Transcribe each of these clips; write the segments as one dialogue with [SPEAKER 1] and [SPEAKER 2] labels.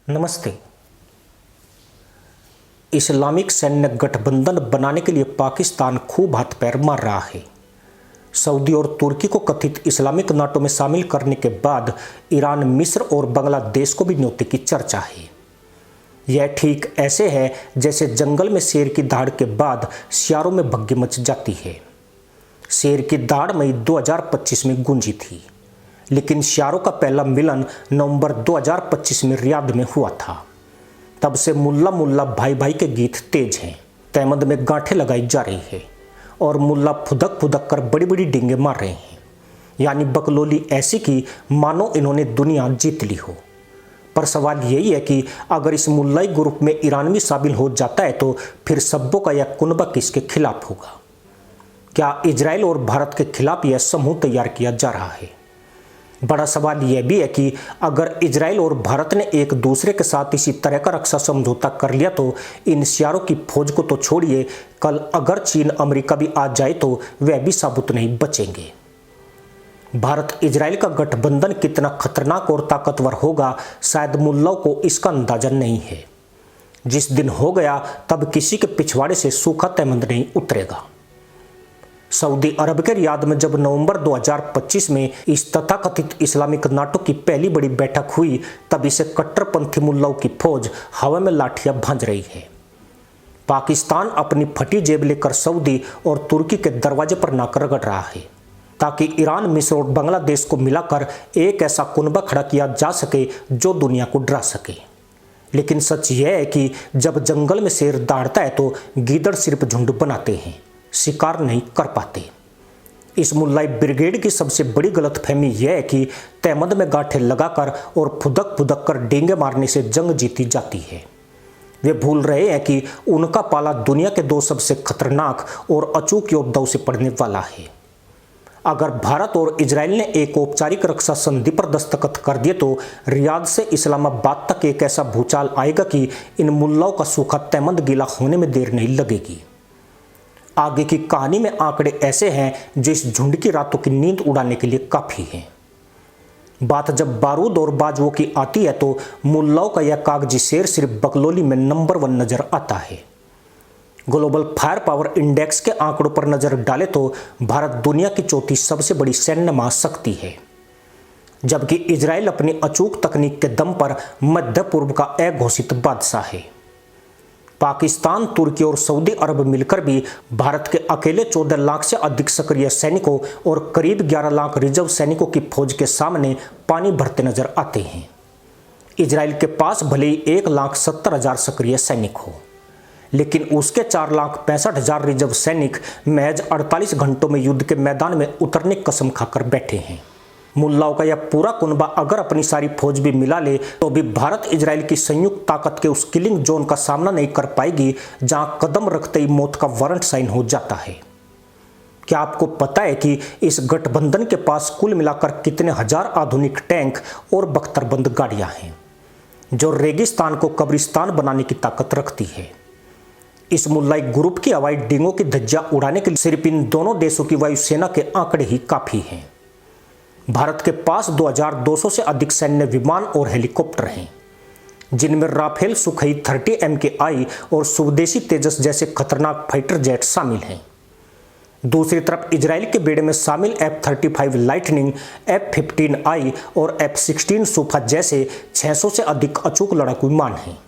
[SPEAKER 1] नमस्ते। इस्लामिक सैन्य गठबंधन बनाने के लिए पाकिस्तान खूब हाथ पैर मार रहा है। सऊदी और तुर्की को कथित इस्लामिक नाटो में शामिल करने के बाद ईरान, मिस्र और बांग्लादेश को भी न्योते की चर्चा है। यह ठीक ऐसे है जैसे जंगल में शेर की दहाड़ के बाद सियारों में भग्गी मच जाती है। शेर की दहाड़ मई 2025 में गूंजी थी, लेकिन सियारों का पहला मिलन नवंबर 2025 में रियाद में हुआ था। तब से मुल्ला मुल्ला भाई भाई के गीत तेज हैं, तहमद में गांठें लगाई जा रही है और मुल्ला फुदक फुदक कर बड़ी बड़ी डींगे मार रहे हैं, यानी बकलोली ऐसी कि मानो इन्होंने दुनिया जीत ली हो। पर सवाल यही है कि अगर इस मुल्लाई ग्रुप में ईरान भी शामिल हो जाता है तो फिर सब्बों का यह कुनबा किसके खिलाफ होगा? क्या इजराइल और भारत के खिलाफ यह समूह तैयार किया जा रहा है? बड़ा सवाल यह भी है कि अगर इजराइल और भारत ने एक दूसरे के साथ इसी तरह का रक्षा समझौता कर लिया तो इन सियारों की फौज को तो छोड़िए, कल अगर चीन अमेरिका भी आ जाए तो वह भी साबुत नहीं बचेंगे। भारत इजराइल का गठबंधन कितना खतरनाक और ताकतवर होगा, शायद मुल्लाओं को इसका अंदाजा नहीं है। जिस दिन हो गया तब किसी के पिछवाड़े से सूखा तहमद नहीं उतरेगा। सऊदी अरब के रियाद में जब नवंबर 2025 में इस तथाकथित इस्लामिक नाटो की पहली बड़ी बैठक हुई, तब इसे कट्टरपंथी मुल्लाओं की फौज हवा में लाठियां भांज रही है। पाकिस्तान अपनी फटी जेब लेकर सऊदी और तुर्की के दरवाजे पर नाक रगड़ रहा है ताकि ईरान, मिस्र और बांग्लादेश को मिलाकर एक ऐसा कुनबा खड़ा किया जा सके जो दुनिया को डरा सके। लेकिन सच यह है कि जब जंगल में शेर दहाड़ता है तो गीदड़ सिर्फ झुंड बनाते हैं, शिकार नहीं कर पाते। इस मुल्लाई ब्रिगेड की सबसे बड़ी गलतफहमी यह है कि तहमद में गांठें लगाकर और फुदक फुदक कर डींगे मारने से जंग जीती जाती है। वे भूल रहे हैं कि उनका पाला दुनिया के दो सबसे खतरनाक और अचूक योद्धाओं से पड़ने वाला है। अगर भारत और इजराइल ने एक औपचारिक रक्षा संधि पर दस्तखत कर दिए तो रियाद से इस्लामाबाद तक एक ऐसा भूचाल आएगा कि इन मुल्लाओं का सूखा तहमद गीला होने में देर नहीं लगेगी। आगे की कहानी में आंकड़े ऐसे हैं जो इस झुंड की रातों की नींद उड़ाने के लिए काफी हैं। बात जब बारूद और बाजुओं की आती है तो मुल्लाओं का यह कागजी शेर सिर्फ बकलोली में नंबर 1 नजर आता है। ग्लोबल फायर पावर इंडेक्स के आंकड़ों पर नजर डाले तो भारत दुनिया की चौथी सबसे बड़ी सैन्य महाशक्ति है, जबकि इजराइल अपनी अचूक तकनीक के दम पर मध्य पूर्व का अघोषित बादशाह है। पाकिस्तान, तुर्की और सऊदी अरब मिलकर भी भारत के अकेले 14 लाख से अधिक सक्रिय सैनिकों और करीब 11 लाख रिजर्व सैनिकों की फौज के सामने पानी भरते नजर आते हैं। इजराइल के पास भले ही 1,70,000 सक्रिय सैनिक हो, लेकिन उसके 4,65,000 रिजर्व सैनिक महज 48 घंटों में युद्ध के मैदान में उतरने की कसम खाकर बैठे हैं। मुल्लाओं का यह पूरा कुनबा अगर अपनी सारी फौज भी मिला ले तो भी भारत इजराइल की संयुक्त ताकत के उस किलिंग जोन का सामना नहीं कर पाएगी जहां कदम रखते ही मौत का वारंट साइन हो जाता है। क्या आपको पता है कि इस गठबंधन के पास कुल मिलाकर कितने हजार आधुनिक टैंक और बख्तरबंद गाड़ियां हैं जो रेगिस्तान को कब्रिस्तान बनाने की ताकत रखती है? इस मुल्लाई ग्रुप की हवाई डिंगों की धज्जियां उड़ाने के लिए सिर्फ इन दोनों देशों की वायुसेना के आंकड़े ही काफी हैं। भारत के पास 2200 से अधिक सैन्य विमान और हेलीकॉप्टर हैं, जिनमें राफेल, सुखोई 30 MKI और स्वदेशी तेजस जैसे खतरनाक फाइटर जेट शामिल हैं। दूसरी तरफ इजराइल के बेड़े में शामिल F-35 लाइटनिंग, F-15I और F-16 सुफा जैसे 600 से अधिक अचूक लड़ाकू विमान हैं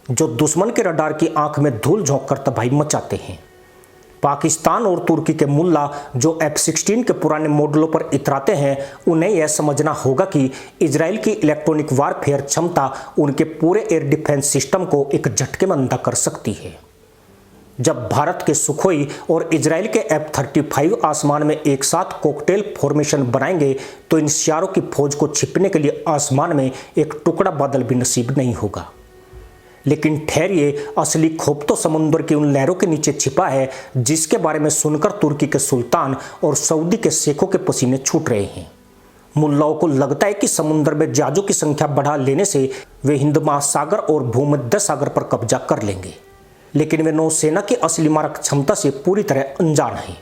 [SPEAKER 1] जो दुश्मन के रडार की आंख में धूल झोंक कर तबाही मचाते हैं। पाकिस्तान और तुर्की के मुल्ला जो F-16 के पुराने मॉडलों पर इतराते हैं, उन्हें यह समझना होगा कि इजराइल की इलेक्ट्रॉनिक वारफेयर क्षमता उनके पूरे एयर डिफेंस सिस्टम को एक झटके में अंधा कर सकती है। जब भारत के सुखोई और इजराइल के F-35 आसमान में एक साथ कॉकटेल फॉर्मेशन बनाएंगे तो इन सियारों की फौज को छिपने के लिए आसमान में एक टुकड़ा बादल भी नसीब नहीं होगा। लेकिन ठहरिए, असली खौफ तो समुद्र की उन लहरों के नीचे छिपा है जिसके बारे में सुनकर तुर्की के सुल्तान और सऊदी के शेखों के पसीने छूट रहे हैं। मुल्लाओं को लगता है कि समुद्र में जहाजों की संख्या बढ़ा लेने से वे हिंद महासागर और भूमध्य सागर पर कब्जा कर लेंगे, लेकिन वे नौसेना की असली मारक क्षमता से पूरी तरह अनजान हैं।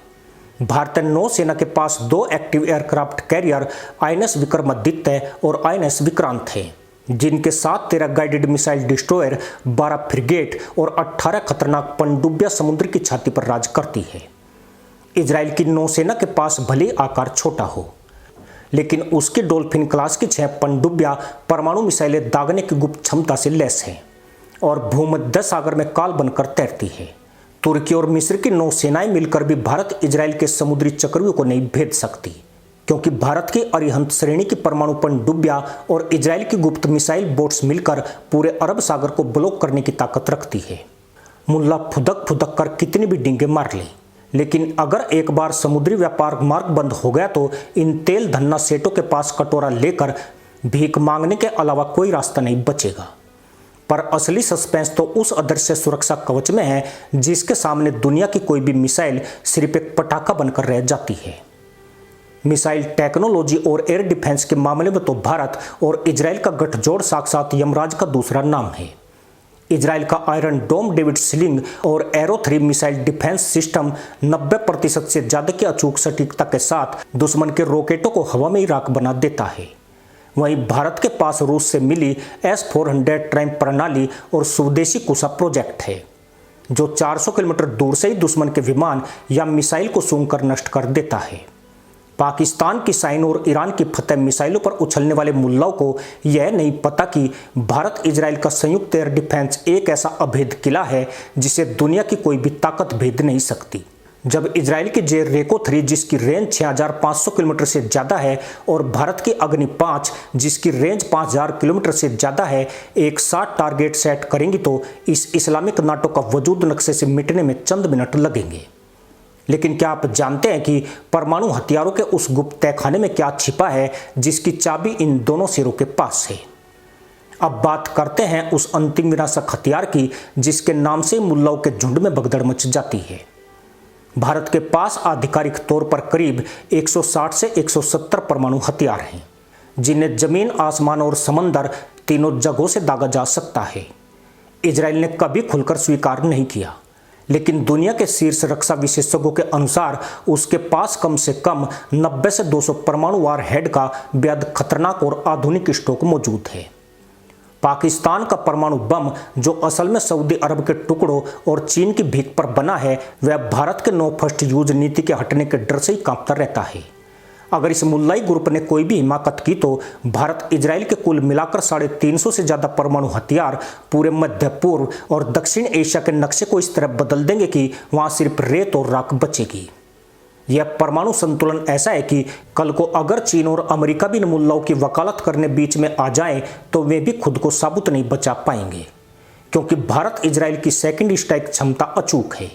[SPEAKER 1] भारतीय नौसेना के पास 2 active aircraft carrier INS Vikramaditya और INS विक्रांत है, जिनके साथ 13 गाइडेड मिसाइल डिस्ट्रॉयर, 12 फ्रिगेट और 18 खतरनाक पनडुब्बियां समुद्र की छाती पर राज करती है। इजराइल की नौसेना के पास भले आकार छोटा हो, लेकिन उसकी डॉल्फिन क्लास की 6 पनडुब्बियां परमाणु मिसाइलें दागने की गुप्त क्षमता से लैस हैं और भूमध्य सागर में काल बनकर तैरती है। तुर्की और मिस्र की नौसेनाएं मिलकर भी भारत इजराइल के समुद्री चक्रव्यूह को नहीं भेद सकती, क्योंकि भारत की अरिहंत श्रेणी की परमाणु पनडुब्बियां और इजराइल की गुप्त मिसाइल बोट्स मिलकर पूरे अरब सागर को ब्लॉक करने की ताकत रखती है। मुल्ला फुदक फुदक कर कितनी भी डींगे मार ले, लेकिन अगर एक बार समुद्री व्यापार मार्ग बंद हो गया तो इन तेल धन्ना सेठों के पास कटोरा लेकर भीख मांगने के अलावा कोई रास्ता नहीं बचेगा। पर असली सस्पेंस तो उस अदृश्य सुरक्षा कवच में है जिसके सामने दुनिया की कोई भी मिसाइल सिर्फ एक पटाखा बनकर रह जाती है। मिसाइल टेक्नोलॉजी और एयर डिफेंस के मामले में तो भारत और इजराइल का गठजोड़ साक्षात यमराज का दूसरा नाम है। इजराइल का आयरन डोम डेविड स्लिंग और एरो 3 मिसाइल डिफेंस सिस्टम 90% से ज्यादा की अचूक सटीकता के साथ दुश्मन के रॉकेटों को हवा में ही राख बना देता है। वहीं भारत के पास रूस से मिली S-400 ट्रैम प्रणाली और स्वदेशी कुशा प्रोजेक्ट है, जो 400 किलोमीटर दूर से ही दुश्मन के विमान या मिसाइल को सूंघकर नष्ट कर देता है। पाकिस्तान की साइन और ईरान की फतेह मिसाइलों पर उछलने वाले मुल्लाओं को यह नहीं पता कि भारत इजराइल का संयुक्त एयर डिफेंस एक ऐसा अभेद किला है जिसे दुनिया की कोई भी ताकत भेद नहीं सकती। जब इजराइल की जेरेको 3 जिसकी रेंज 6500 किलोमीटर से ज़्यादा है और भारत की अग्नि 5 जिसकी रेंज 5000 किलोमीटर से ज़्यादा है एक साथ टारगेट सेट करेंगी तो इस इस्लामिक नाटो का वजूद नक्शे से मिटने में चंद मिनट लगेंगे। लेकिन क्या आप जानते हैं कि परमाणु हथियारों के उस गुप्त तहखाने में क्या छिपा है जिसकी चाबी इन दोनों सिरों के पास है? अब बात करते हैं उस अंतिम विनाशक हथियार की जिसके नाम से मुल्लाओं के झुंड में भगदड़ मच जाती है। भारत के पास आधिकारिक तौर पर करीब 160 से 170 परमाणु हथियार हैं, जिन्हें जमीन, आसमान और समंदर तीनों जगहों से दागा जा सकता है। इजराइल ने कभी खुलकर स्वीकार नहीं किया, लेकिन दुनिया के शीर्ष रक्षा विशेषज्ञों के अनुसार उसके पास कम से कम 90 से 200 परमाणु वार हेड का बेहद खतरनाक और आधुनिक स्टॉक मौजूद है। पाकिस्तान का परमाणु बम, जो असल में सऊदी अरब के टुकड़ों और चीन की भीख पर बना है, वह भारत के नो फर्स्ट यूज नीति के हटने के डर से ही कांपता रहता है। अगर इस मुल्लाई ग्रुप ने कोई भी हिमाकत की तो भारत इजराइल के कुल मिलाकर 350 से ज्यादा परमाणु हथियार पूरे मध्य पूर्व और दक्षिण एशिया के नक्शे को इस तरह बदल देंगे कि वहां सिर्फ रेत और राख बचेगी। यह परमाणु संतुलन ऐसा है कि कल को अगर चीन और अमेरिका भी इन मुल्लाओं की वकालत करने बीच में आ जाएं तो वे भी खुद को साबुत नहीं बचा पाएंगे, क्योंकि भारत इजराइल की सेकंड स्ट्राइक क्षमता अचूक है।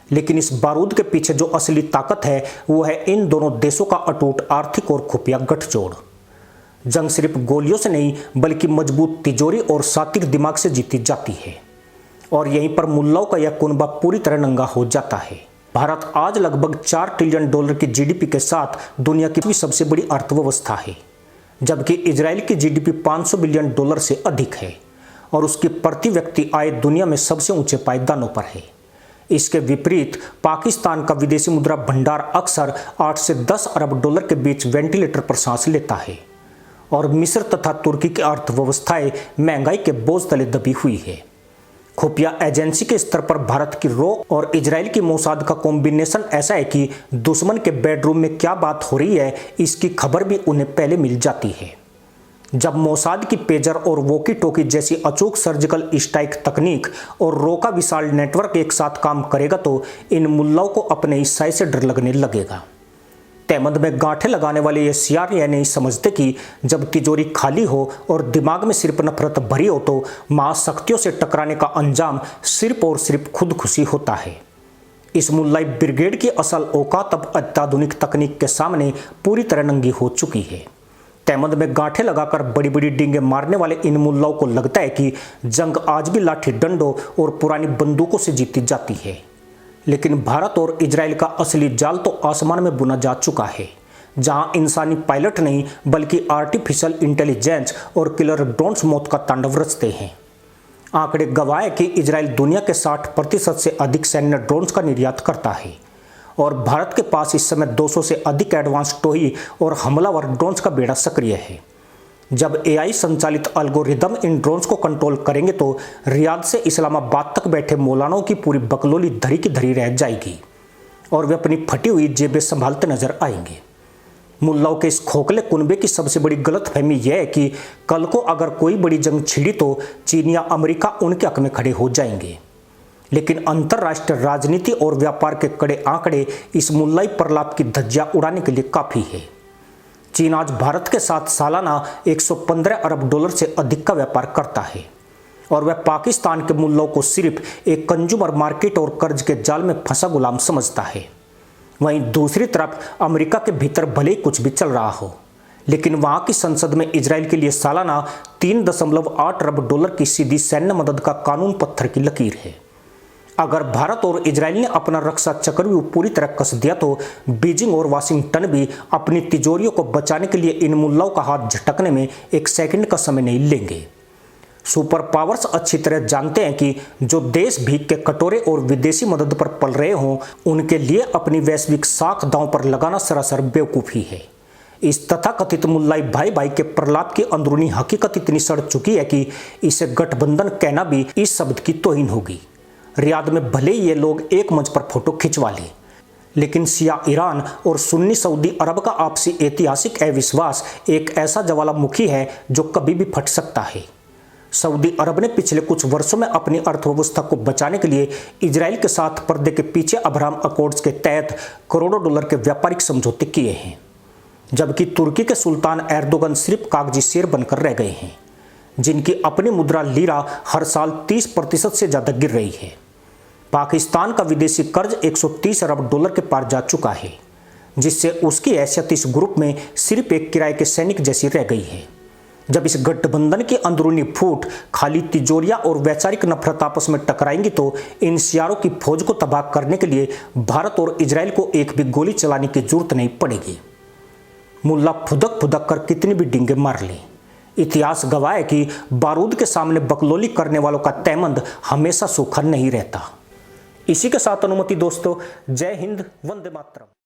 [SPEAKER 1] लेकिन इस बारूद के पीछे जो असली ताकत है वो है इन दोनों देशों का अटूट आर्थिक और खुफिया गठजोड़। जंग सिर्फ गोलियों से नहीं बल्कि मजबूत तिजोरी और सातिर दिमाग से जीती जाती है, और यहीं पर मुल्लाओं का यह कुनबा पूरी तरह नंगा हो जाता है। भारत आज लगभग $4 ट्रिलियन की जीडीपी के साथ दुनिया की सबसे बड़ी अर्थव्यवस्था है, जबकि इजराइल की जीडीपी $500 बिलियन से अधिक है और उसकी प्रति व्यक्ति आय दुनिया में सबसे ऊंचे पायदानों पर है। इसके विपरीत पाकिस्तान का विदेशी मुद्रा भंडार अक्सर 8 से 10 अरब डॉलर के बीच वेंटिलेटर पर सांस लेता है, और मिस्र तथा तुर्की की अर्थव्यवस्थाएं महंगाई के बोझ तले दबी हुई है। खुफिया एजेंसी के स्तर पर भारत की रो और इजराइल की मोसाद का कॉम्बिनेशन ऐसा है कि दुश्मन के बेडरूम में क्या बात हो रही है इसकी खबर भी उन्हें पहले मिल जाती है। जब मोसाद की पेजर और वॉकी टॉकी जैसी अचूक सर्जिकल स्ट्राइक तकनीक और रो का विशाल नेटवर्क एक साथ काम करेगा तो इन मुल्लाओं को अपने ईसाई से डर लगने लगेगा। तहमद में गांठें लगाने वाले ये सियार यह नहीं समझते कि जब तिजोरी खाली हो और दिमाग में सिर्फ नफरत भरी हो तो महाशक्तियों से टकराने का अंजाम सिर्फ और सिर्फ खुदकुशी होता है। इस मुल्लाई ब्रिगेड की असल औकात अब अत्याधुनिक तकनीक के सामने पूरी तरह नंगी हो चुकी है। तहमद में गांठें लगाकर बड़ी बड़ी डींगे मारने वाले इन मुल्लाओं को लगता है कि जंग आज भी लाठी डंडों और पुरानी बंदूकों से जीती जाती है, लेकिन भारत और इजराइल का असली जाल तो आसमान में बुना जा चुका है, जहां इंसानी पायलट नहीं बल्कि आर्टिफिशियल इंटेलिजेंस और किलर ड्रोन्स मौत का तांडव रचते हैं। आंकड़े गवाह है कि इजराइल दुनिया के 60% से अधिक सैन्य ड्रोन्स का निर्यात करता है, और भारत के पास इस समय 200 से अधिक एडवांस टोही और हमलावर ड्रोन्स का बेड़ा सक्रिय है। जब एआई संचालित एल्गोरिदम इन ड्रोन्स को कंट्रोल करेंगे तो रियाद से इस्लामाबाद तक बैठे मौलानाओं की पूरी बकलोली धरी की धरी रह जाएगी और वे अपनी फटी हुई जेबें संभालते नजर आएंगे। मुल्लाओं के इस खोखले कुनबे की सबसे बड़ी गलतफहमी यह है कि कल को अगर कोई बड़ी जंग छिड़ी तो चीन या अमेरिका उनके हक में खड़े हो जाएंगे। लेकिन अंतर्राष्ट्रीय राजनीति और व्यापार के कड़े आंकड़े इस मुल्लाई प्रलाप की धज्जियां उड़ाने के लिए काफ़ी है। चीन आज भारत के साथ सालाना 115 अरब डॉलर से अधिक का व्यापार करता है और वह पाकिस्तान के मुल्लों को सिर्फ एक कंज्यूमर मार्केट और कर्ज के जाल में फंसा गुलाम समझता है। वहीं दूसरी तरफ अमेरिका के भीतर भले ही कुछ भी चल रहा हो, लेकिन वहां की संसद में इजराइल के लिए सालाना 3.8 अरब डॉलर की सीधी सैन्य मदद का कानून पत्थर की लकीर है। अगर भारत और इजराइल ने अपना रक्षा चक्रव्यूह पूरी तरह कस दिया तो बीजिंग और वाशिंगटन भी अपनी तिजोरियों को बचाने के लिए इन मुल्लाओं का हाथ झटकने में एक सेकंड का समय नहीं लेंगे। सुपर पावर्स अच्छी तरह जानते हैं कि जो देश भीख के कटोरे और विदेशी मदद पर पल रहे हों, उनके लिए अपनी वैश्विक साख दांव पर लगाना सरासर बेवकूफ़ी है। इस तथाकथित मुल्लाई भाई भाई के प्रलाप की अंदरूनी हकीकत इतनी सड़ चुकी है कि इसे गठबंधन कहना भी इस शब्द की तौहीन होगी। रियाद में भले ही ये लोग एक मंच पर फोटो खिंचवा लें, लेकिन शिया ईरान और सुन्नी सऊदी अरब का आपसी ऐतिहासिक अविश्वास एक ऐसा ज्वालामुखी है जो कभी भी फट सकता है। सऊदी अरब ने पिछले कुछ वर्षों में अपनी अर्थव्यवस्था को बचाने के लिए इजराइल के साथ पर्दे के पीछे अब्राहम अकॉर्ड्स के तहत करोड़ों डॉलर के व्यापारिक समझौते किए हैं, जबकि तुर्की के सुल्तान एर्दोगन सिर्फ कागजी शेर बनकर रह गए हैं, जिनकी अपनी मुद्रा लीरा हर साल 30% से ज़्यादा गिर रही है। पाकिस्तान का विदेशी कर्ज 130 अरब डॉलर के पार जा चुका है, जिससे उसकी हैसियत इस ग्रुप में सिर्फ एक किराए के सैनिक जैसी रह गई है। जब इस गठबंधन की अंदरूनी फूट खाली तिजोरियां और वैचारिक नफरत आपस में टकराएंगी तो इन सियारों की फौज को तबाह करने के लिए भारत और इजराइल को एक भी गोली चलाने की जरूरत नहीं पड़ेगी। मुल्ला फुदक फुदक कर कितनी भी डिंगे मार लें, इतिहास गवाह है कि बारूद के सामने बकलोली करने वालों का तहमंद हमेशा सूखा नहीं रहता। इसी के साथ अनुमति दोस्तों, जय हिंद, वंदे मातरम।